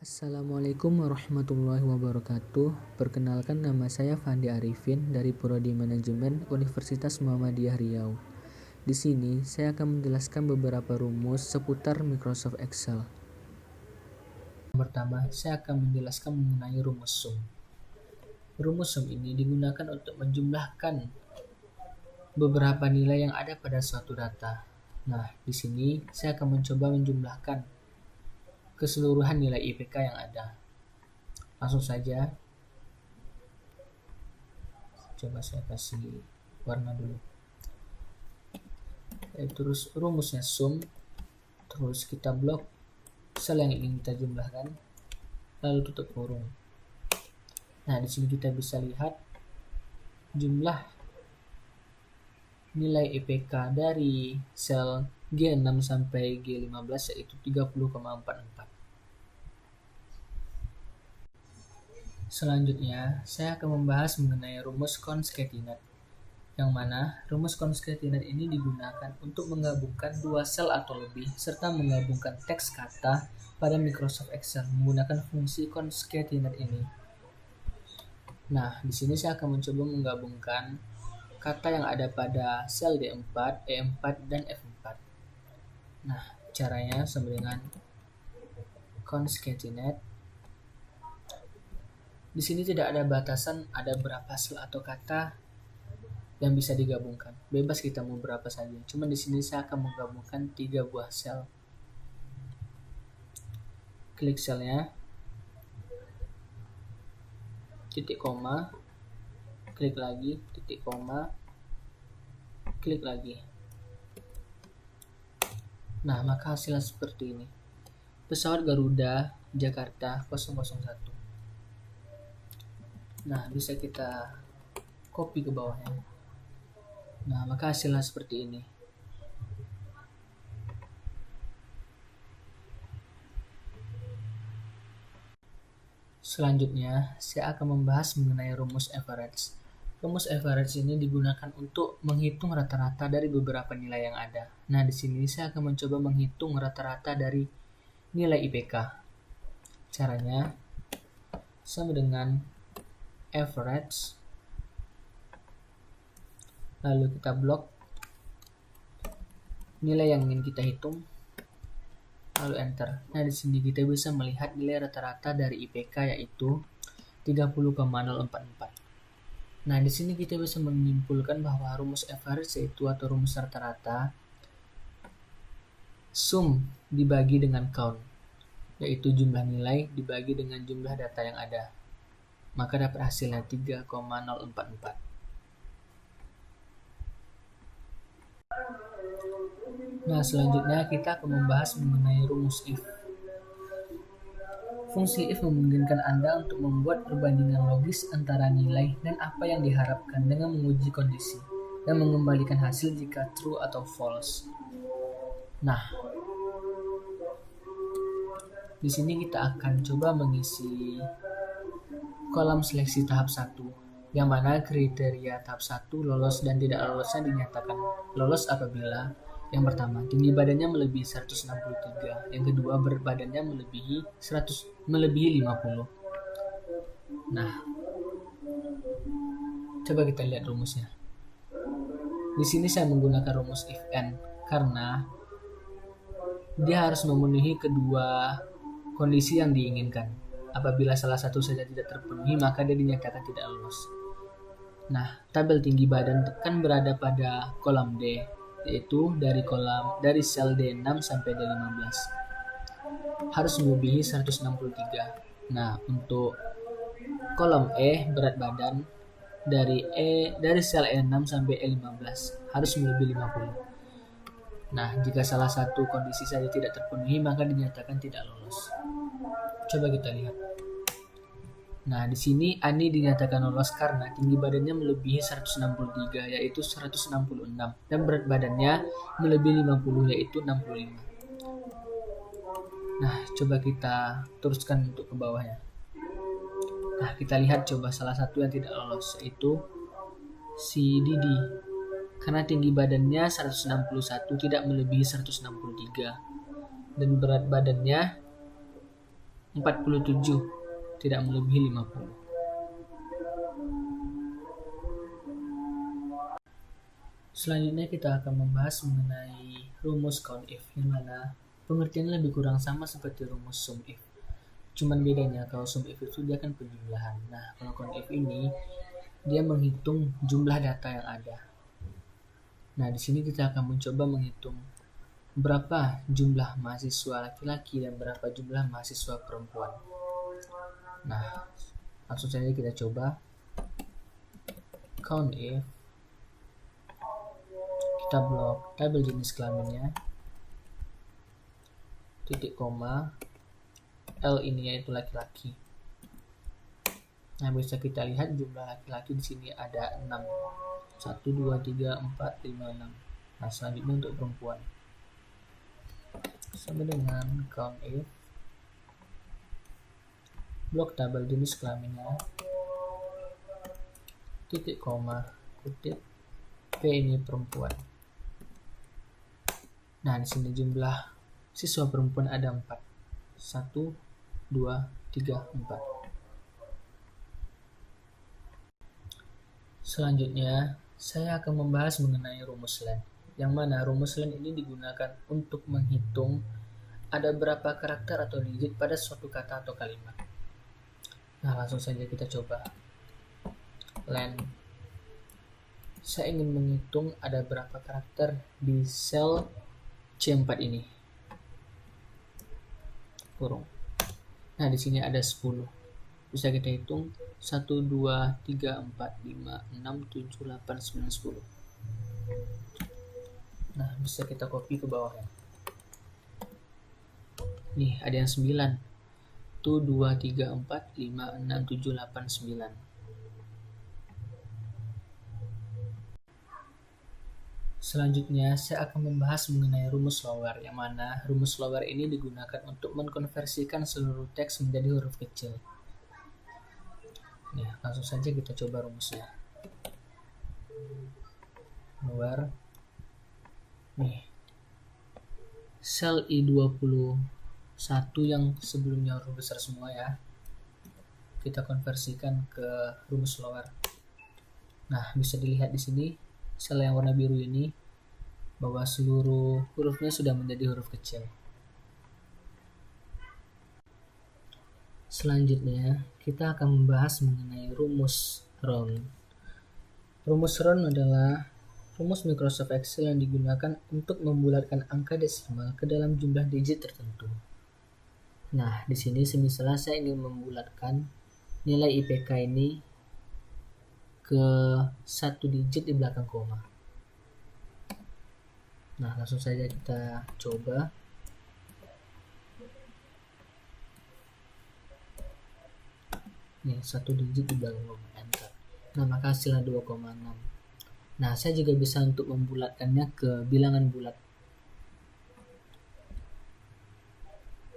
Assalamualaikum warahmatullahi wabarakatuh. Perkenalkan, nama saya Fandi Arifin dari Prodi Manajemen Universitas Muhammadiyah Riau. Di sini saya akan menjelaskan beberapa rumus seputar Microsoft Excel. Yang pertama, saya akan menjelaskan mengenai rumus sum. Rumus sum ini digunakan untuk menjumlahkan beberapa nilai yang ada pada suatu data. Nah, di sini saya akan mencoba menjumlahkan keseluruhan nilai IPK yang ada. Langsung saja, coba saya kasih warna dulu. Terus rumusnya sum, terus kita blok sel yang ingin kita jumlahkan, lalu tutup kurung. Nah, di sini kita bisa lihat jumlah nilai IPK dari sel G6 sampai G15 yaitu 30,44. Selanjutnya, saya akan membahas mengenai rumus concatenate, yang mana rumus concatenate ini digunakan untuk menggabungkan dua sel atau lebih serta menggabungkan teks kata pada Microsoft Excel menggunakan fungsi concatenate ini. Nah, di sini saya akan mencoba menggabungkan kata yang ada pada sel D4, E4, dan F4. Nah, caranya sama dengan concatenate. Di sini tidak ada batasan ada berapa sel atau kata yang bisa digabungkan. Bebas kita mau berapa saja. Cuma di sini saya akan menggabungkan 3 buah sel. Klik selnya, titik koma, klik lagi, titik koma, klik lagi. Nah, maka hasilnya seperti ini. Pesawat Garuda Jakarta 001. Nah, bisa kita copy ke bawahnya. Nah, maka hasilnya seperti ini. Selanjutnya, saya akan membahas mengenai rumus average. Rumus average ini digunakan untuk menghitung rata-rata dari beberapa nilai yang ada. Nah, di sini saya akan mencoba menghitung rata-rata dari nilai IPK. Caranya sama dengan average, lalu kita blok nilai yang ingin kita hitung, lalu enter. Nah, di sini kita bisa melihat nilai rata-rata dari IPK yaitu 30,044. Nah, di sini kita bisa menyimpulkan bahwa rumus average yaitu atau rumus rata-rata sum dibagi dengan count, yaitu jumlah nilai dibagi dengan jumlah data yang ada. Maka dapat hasilnya 3,044. Nah, selanjutnya kita akan membahas mengenai rumus if. Fungsi if memungkinkan Anda untuk membuat perbandingan logis antara nilai dan apa yang diharapkan dengan menguji kondisi dan mengembalikan hasil jika true atau false. Nah, di sini kita akan coba mengisi kolom seleksi tahap 1, yang mana kriteria tahap 1 lolos dan tidak lolosnya dinyatakan lolos apabila yang pertama, tinggi badannya melebihi 163, yang kedua, berat badannya melebihi 50. Nah, coba kita lihat rumusnya. Di sini saya menggunakan rumus if and karena dia harus memenuhi kedua kondisi yang diinginkan. Apabila salah satu saja tidak terpenuhi, maka dia dinyatakan tidak lolos. Nah, tabel tinggi badan kan berada pada kolom D, yaitu dari sel D6 sampai D15. Harus melebihi 163. Nah, untuk kolom E, berat badan dari sel E6 sampai E15 harus melebihi 50. Nah, jika salah satu kondisi saja tidak terpenuhi, maka dinyatakan tidak lolos. Coba kita lihat. Nah, di sini Ani dinyatakan lolos karena tinggi badannya melebihi 163 yaitu 166 dan berat badannya melebihi 50 yaitu 65. Nah, coba kita teruskan untuk ke bawahnya. Nah, kita lihat coba salah satu yang tidak lolos yaitu si Didi. Karena tinggi badannya 161 tidak melebihi 163 dan berat badannya 47, tidak melebihi 50. Selanjutnya kita akan membahas mengenai rumus count if, yang mana pengertiannya lebih kurang sama seperti rumus sum if. Cuman bedanya kalau sum if itu dia kan penjumlahan. Nah, kalau count if ini dia menghitung jumlah data yang ada. Nah, di sini kita akan mencoba menghitung berapa jumlah mahasiswa laki-laki dan berapa jumlah mahasiswa perempuan. Nah, langsung saja kita coba count if. Kita blok tabel jenis kelaminnya, titik koma, L ini yaitu laki-laki. Nah, bisa kita lihat jumlah laki-laki di sini ada 6. 1, 2, 3, 4, 5, 6. Nah, selanjutnya untuk perempuan. Sama dengan count if, blok tabel jenis kelaminnya, titik koma, kutip, P ini perempuan. Nah, di sini jumlah siswa perempuan ada 4. 1, 2, 3, 4. Selanjutnya, saya akan membahas mengenai rumus len, yang mana rumus len ini digunakan untuk menghitung ada berapa karakter atau digit pada suatu kata atau kalimat. Nah, langsung saja kita coba. Len. Saya ingin menghitung ada berapa karakter di sel C4 ini. Kurung. Nah, di sini ada 10. Bisa kita hitung 1, 2, 3, 4, 5, 6, 7, 8, 9, 10. Nah, bisa kita copy ke bawahnya. Nih, ada yang 9. 1, 2, 3, 4, 5, 6, 7, 8, 9. Selanjutnya, saya akan membahas mengenai rumus lower, yang mana rumus lower ini digunakan untuk mengkonversikan seluruh teks menjadi huruf kecil. Nih, langsung saja kita coba rumusnya. Lower. Nih, sel I21 yang sebelumnya huruf besar semua ya, kita konversikan ke rumus lower. Nah, bisa dilihat di sini sel yang warna biru ini bahwa seluruh hurufnya sudah menjadi huruf kecil. Selanjutnya, kita akan membahas mengenai rumus round. Rumus round adalah rumus Microsoft Excel yang digunakan untuk membulatkan angka desimal ke dalam jumlah digit tertentu. Nah, di sini misalnya saya ingin membulatkan nilai IPK ini ke 1 digit di belakang koma. Nah, langsung saja kita coba. Nih, 1 digit di belakang koma, enter. Nah, maka hasilnya 2,6. Nah, saya juga bisa untuk membulatkannya ke bilangan bulat.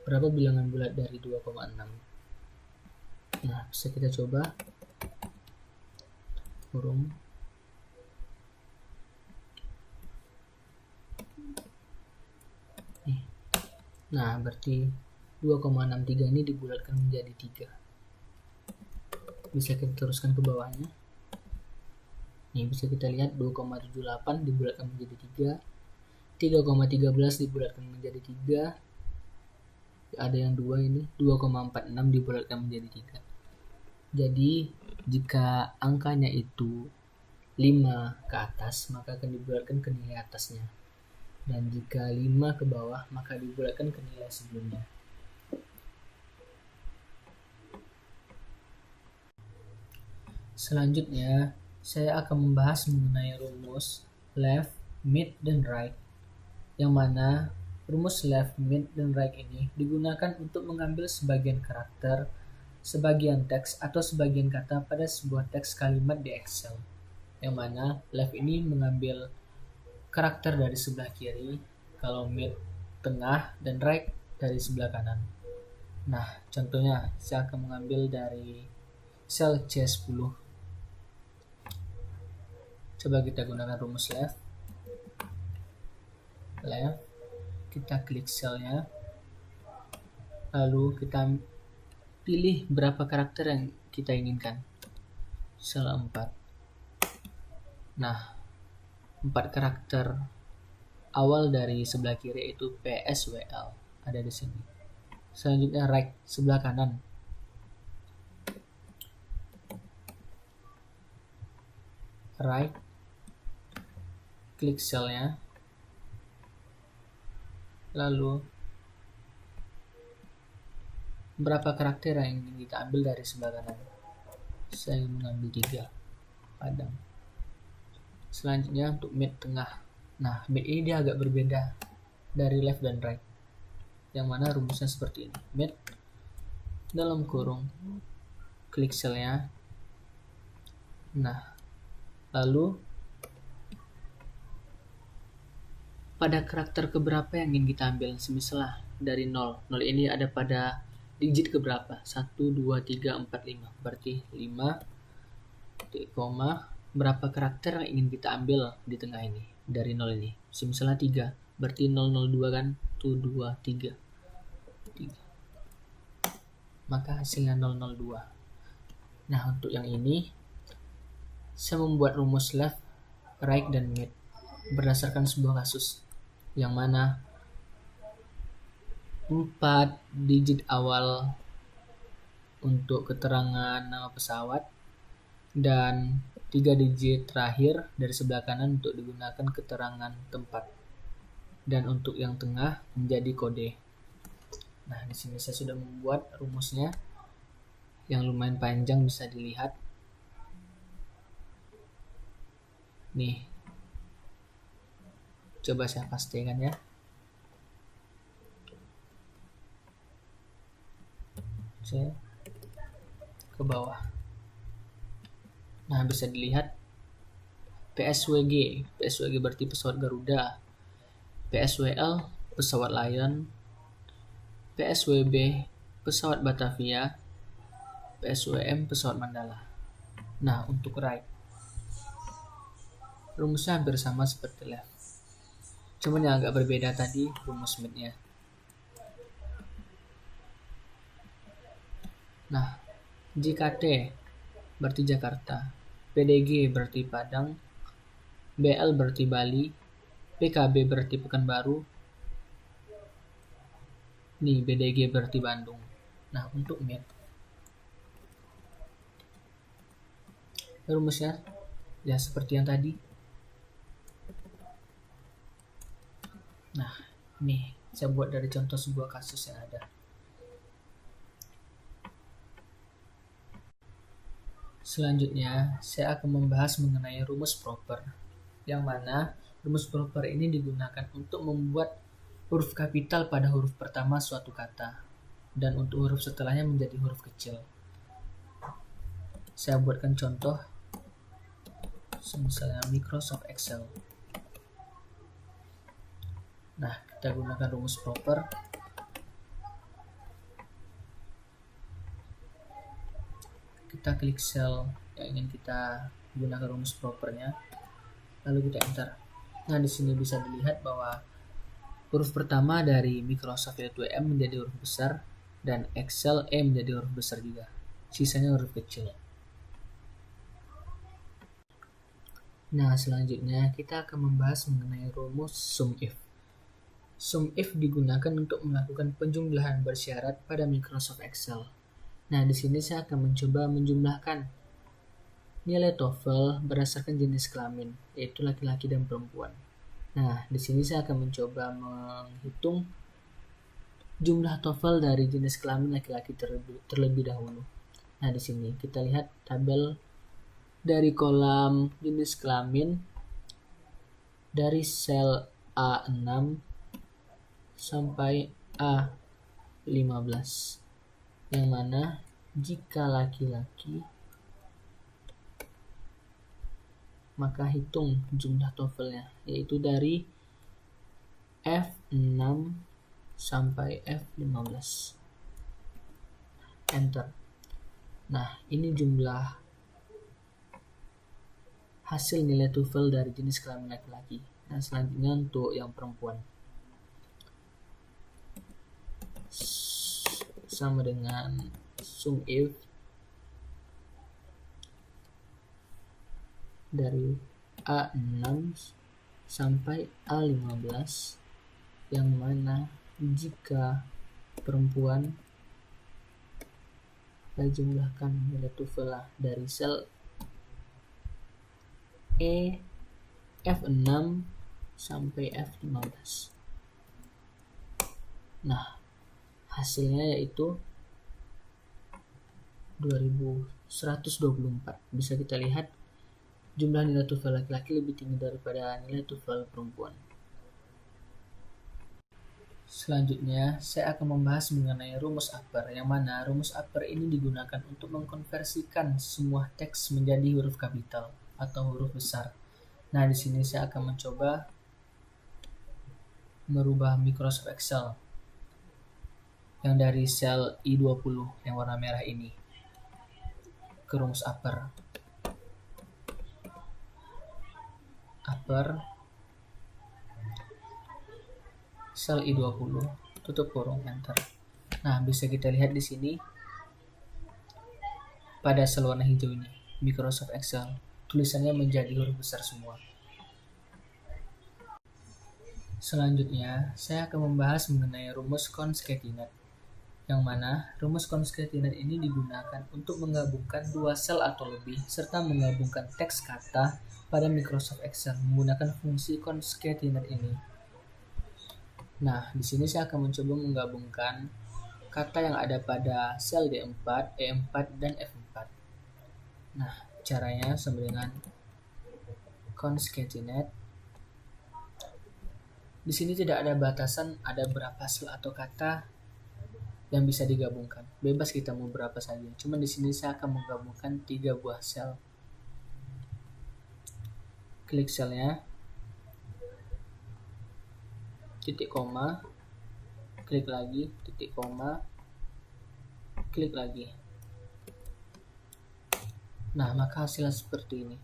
Berapa bilangan bulat dari 2,6? Nah, bisa kita coba. Kurung. Nih. Nah, berarti 2,63 ini dibulatkan menjadi 3. Bisa kita teruskan ke bawahnya. Nih, bisa kita lihat 2,78 dibulatkan menjadi 3. 3,13 dibulatkan menjadi 3. Ada yang 2 ini, 2,46 dibulatkan menjadi 3. Jadi, jika angkanya itu 5 ke atas, maka akan dibulatkan ke nilai atasnya. Dan jika 5 ke bawah, maka dibulatkan ke nilai sebelumnya. Selanjutnya, saya akan membahas mengenai rumus left, mid, dan right. Yang mana rumus left, mid, dan right ini digunakan untuk mengambil sebagian karakter, sebagian teks, atau sebagian kata pada sebuah teks kalimat di Excel. Yang mana left ini mengambil karakter dari sebelah kiri, kalau mid tengah, dan right dari sebelah kanan. Nah, contohnya saya akan mengambil dari sel C10. Coba kita gunakan rumus left, kita klik selnya, lalu kita pilih berapa karakter yang kita inginkan. Sel 4. Nah, 4 karakter awal dari sebelah kiri itu PSWL ada di sini. Selanjutnya right sebelah kanan. Right, klik selnya, lalu berapa karakter yang ingin kita ambil dari sebelah kanan. Saya mengambil 3 padang. Selanjutnya untuk mid tengah. Nah, mid ini dia agak berbeda dari left dan right, yang mana rumusnya seperti ini. Mid dalam kurung, klik selnya. Nah, lalu pada karakter keberapa yang ingin kita ambil, semisal dari 0. 0 ini ada pada digit keberapa? 1, 2, 3, 4, 5. Berarti 5, koma, berapa karakter yang ingin kita ambil di tengah ini, dari 0 ini. Semisal 3, berarti 002 kan? 1, 2, 3. 3. Maka hasilnya 002. Nah, untuk yang ini, saya membuat rumus left, right, dan mid berdasarkan sebuah kasus yang mana 4 digit awal untuk keterangan nama pesawat dan 3 digit terakhir dari sebelah kanan untuk digunakan keterangan tempat, dan untuk yang tengah menjadi kode. Nah, di sini saya sudah membuat rumusnya yang lumayan panjang, bisa dilihat nih. Coba saya pastikan ya. Saya ke bawah. Nah, bisa dilihat PSWG berarti pesawat Garuda, PSWL pesawat Lion, PSWB pesawat Batavia, PSWM pesawat Mandala. Nah, untuk right, rumusnya hampir sama seperti left, cuman yang agak berbeda tadi rumus midnya. Nah, JKT berarti Jakarta, PDG berarti Padang, BL berarti Bali, PKB berarti Pekanbaru, nih BDG berarti Bandung. Nah, untuk mid, rumusnya ya seperti yang tadi. Nah, ini saya buat dari contoh sebuah kasus yang ada. Selanjutnya, saya akan membahas mengenai rumus proper, yang mana rumus proper ini digunakan untuk membuat huruf kapital pada huruf pertama suatu kata, dan untuk huruf setelahnya menjadi huruf kecil. Saya buatkan contoh, misalnya Microsoft Excel. Nah, kita gunakan rumus proper. Kita klik sel yang ingin kita gunakan rumus propernya, lalu kita enter. Nah, di sini bisa dilihat bahwa huruf pertama dari Microsoft yaitu M menjadi huruf besar, dan Excel E menjadi huruf besar juga. Sisanya huruf kecil. Nah, selanjutnya kita akan membahas mengenai rumus SUMIF. SUMIF digunakan untuk melakukan penjumlahan bersyarat pada Microsoft Excel. Nah, di sini saya akan mencoba menjumlahkan nilai TOEFL berdasarkan jenis kelamin, yaitu laki-laki dan perempuan. Nah, di sini saya akan mencoba menghitung jumlah TOEFL dari jenis kelamin laki-laki terlebih dahulu. Nah, di sini kita lihat tabel dari kolom jenis kelamin dari sel A6 sampai A15. Yang mana jika laki-laki, maka hitung jumlah TOEFL-nya, yaitu dari F6 sampai F15. Enter. Nah, ini jumlah hasil nilai TOEFL dari jenis kelamin laki-laki. Nah, selanjutnya untuk yang perempuan, sama dengan sum if dari A6 sampai A15, yang mana jika perempuan kita jumlahkan nilai tuvelah dari sel E F6 sampai F15. Nah, hasilnya yaitu 2124. Bisa kita lihat jumlah nilai tuvel laki-laki lebih tinggi daripada nilai tuvel perempuan. Selanjutnya, saya akan membahas mengenai rumus upper, yang mana rumus upper ini digunakan untuk mengkonversikan semua teks menjadi huruf kapital atau huruf besar. Nah, di sini saya akan mencoba merubah Microsoft Excel yang dari sel I20 yang warna merah ini ke rumus upper. Upper sel I20, tutup kurung, enter. Nah, bisa kita lihat di sini pada sel warna hijau ini, Microsoft Excel, tulisannya menjadi huruf besar semua. Selanjutnya, saya akan membahas mengenai rumus concatenate, yang mana rumus concatenate ini digunakan untuk menggabungkan dua sel atau lebih, serta menggabungkan teks kata pada Microsoft Excel menggunakan fungsi concatenate ini. Nah, di sini saya akan mencoba menggabungkan kata yang ada pada sel D4, E4, dan F4. Nah, caranya sama dengan concatenate. Di sini tidak ada batasan ada berapa sel atau kata yang bisa digabungkan. Bebas kita mau berapa saja. Cuma di sini saya akan menggabungkan 3 buah sel. Klik selnya, titik koma, klik lagi, titik koma, klik lagi. Nah, maka hasilnya seperti ini.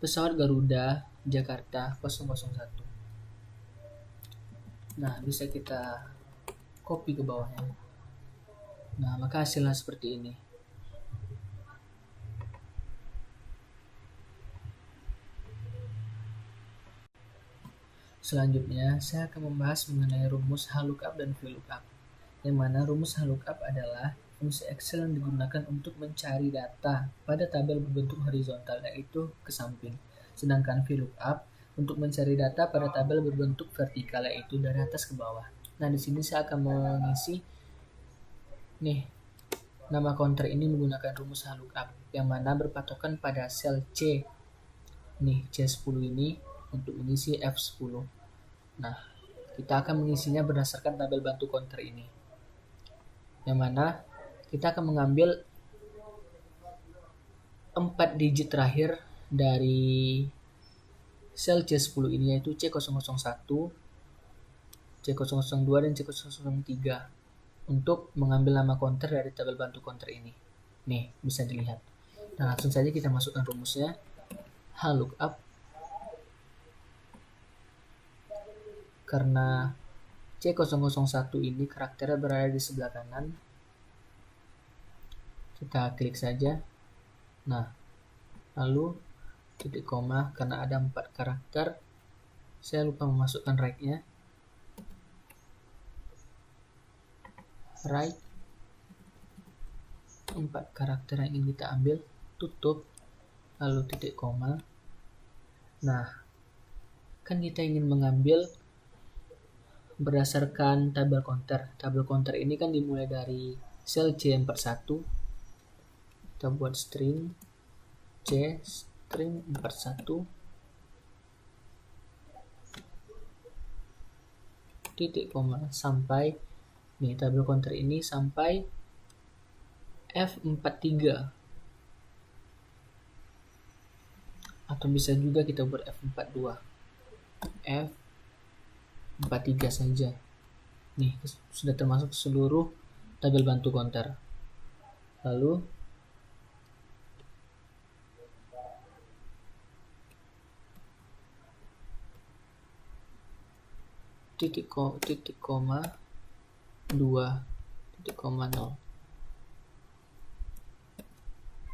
Pesawat Garuda Jakarta 001. Nah, bisa kita copy ke bawahnya. Nah, maka hasilnya seperti ini. Selanjutnya, saya akan membahas mengenai rumus HLOOKUP dan VLOOKUP, yang mana rumus HLOOKUP adalah fungsi Excel yang digunakan untuk mencari data pada tabel berbentuk horizontal, yaitu ke samping. Sedangkan VLOOKUP untuk mencari data pada tabel berbentuk vertikal, yaitu dari atas ke bawah. Nah, di sini saya akan mengisi nama counter ini menggunakan rumus HLOOKUP, yang mana berpatokan pada sel C. C10 ini untuk mengisi F10. Nah, kita akan mengisinya berdasarkan tabel bantu counter ini, yang mana kita akan mengambil 4 digit terakhir dari sel C10 ini, yaitu C001, C002, dan C003 untuk mengambil nama counter dari tabel bantu counter ini. Nih, bisa dilihat. Nah, langsung saja kita masukkan rumusnya. HLOOKUP, karena C001 ini karakternya berada di sebelah kanan, kita klik saja. Nah, lalu titik koma, karena ada 4 karakter, saya lupa memasukkan right-nya. Right, 4 karakter yang ingin kita ambil, tutup, lalu titik koma. Nah, kan kita ingin mengambil berdasarkan tabel counter. Tabel counter ini kan dimulai dari sel C41. Kita buat string C string 41 titik koma sampai tabel counter ini sampai F43, atau bisa juga kita buat F42, F43 saja. Sudah termasuk seluruh tabel bantu counter. Lalu titik koma 2 titik koma 0.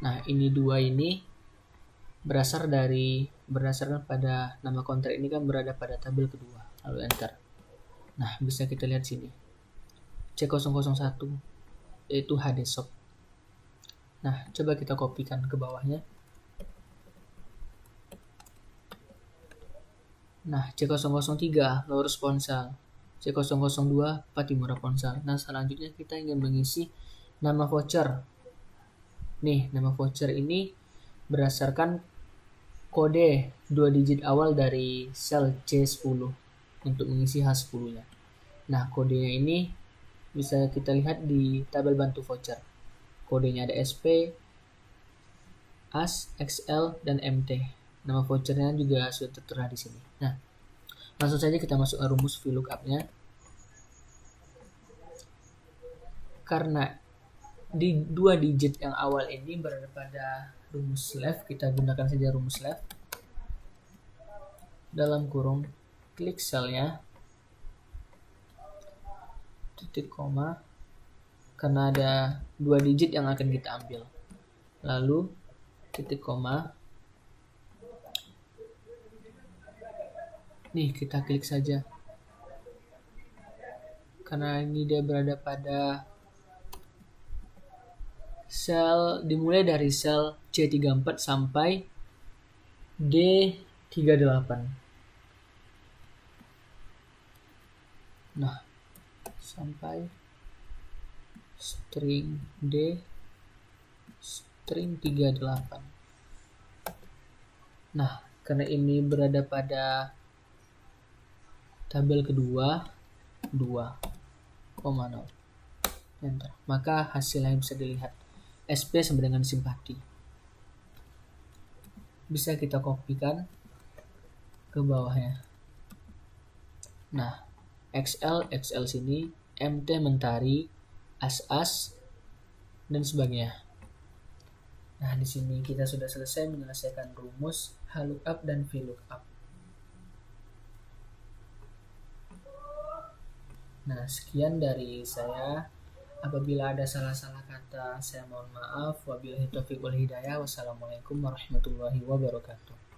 Nah, ini dua ini berdasarkan pada nama kontrak ini kan berada pada tabel kedua. Lalu enter. Nah, bisa kita lihat sini. C001 yaitu HDShop. Nah, coba kita kopikan ke bawahnya. Nah, C003 Lurus Ponsel. C002 Patimura Ponsel. Nah, selanjutnya kita ingin mengisi nama voucher. Nih, nama voucher ini berdasarkan kode 2 digit awal dari sel C10 untuk mengisi H10-nya. Nah, kodenya ini bisa kita lihat di tabel bantu voucher. Kodenya ada SP, AS, XL, dan MT. Nama vouchernya juga sudah tertera di sini. Nah, langsung saja kita masuk ke rumus VLOOKUP-nya. Karena di 2 digit yang awal ini berada pada rumus left, kita gunakan saja rumus left. Dalam kurung, klik selnya, titik koma, karena ada 2 digit yang akan kita ambil. Lalu, titik koma. Nih, kita klik saja. Karena ini dia berada pada sel, dimulai dari sel C34 sampai D38. Nah, sampai string D, string 38. Nah, karena ini berada pada tabel kedua 2,0. Enter. Maka hasilnya bisa dilihat. SP sama dengan simpati. Bisa kita kopikan ke bawahnya. Nah, XL sini, MT Mentari, AS, dan sebagainya. Nah, di sini kita sudah selesai menyelesaikan rumus HLOOKUP dan VLOOKUP. Nah, sekian dari saya. Apabila ada salah-salah kata, saya mohon maaf. Wabillahi taufiq wal hidayah. Wassalamualaikum warahmatullahi wabarakatuh.